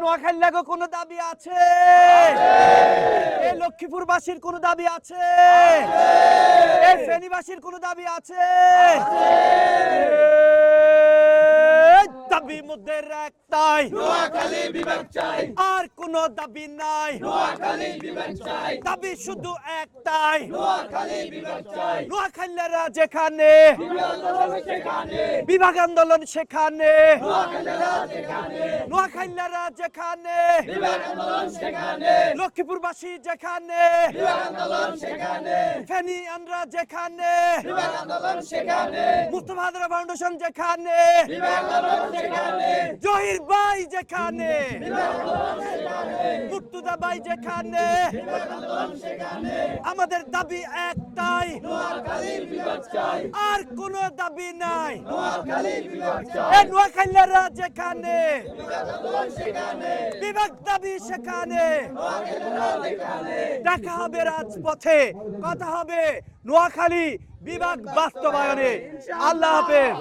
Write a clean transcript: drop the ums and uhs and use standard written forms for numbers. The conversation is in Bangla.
নোয়াখালী লাগো কোনো দাবি আছে? এই লক্ষ্মীপুরবাসীর কোনো দাবি আছে? এই ফেনীবাসীর কোনো দাবি আছে? দাবি মোদের একটাই, নোয়াখালী বিভাগ চাই, আর কোনো দাবি নাই। নোয়াখালী বিভাগ চাই, দাবি শুধু একটাই, নোয়াখালী বিভাগ চাই, নোয়াখালীরা যেখানে বিভাগ আন্দোলন সেখানে, নোয়াখালীরা যেখানে বিভাগ আন্দোলন সেখানে, লক্ষ্মীপুরবাসী যেখানে, বিভাগ আন্দোলন সেখানে, ফেনী আমরা যেখানে, বিভাগ আন্দোলন সেখানে, মুস্তফা হায়দার ফাউন্ডেশন যেখানে, বিভাগ আন্দোলন সেখানে, জহির ভাই যেখানে, বিভাগ আন্দোলন সেখানে, মুর্তুজা ভাই যেখানে, বিভাগ আন্দোলন সেখানে, আমাদের দাবি একটাই, নোয়াখালী বিভাগ চাই, আর কোনো দাবি নাই। নোয়াখালী বিভাগ চাই, এই নোয়াখালীরা যেখানে বিভাগ আন্দোলন সেখানে, বিভাগ দাবি সেখানে, নোয়াখালীরা সেখানে, দেখা হবে রাজপথে, কথা হবে নোয়াখালী বিভাগ বাস্তবায়নে। আল্লাহ হাফেজ।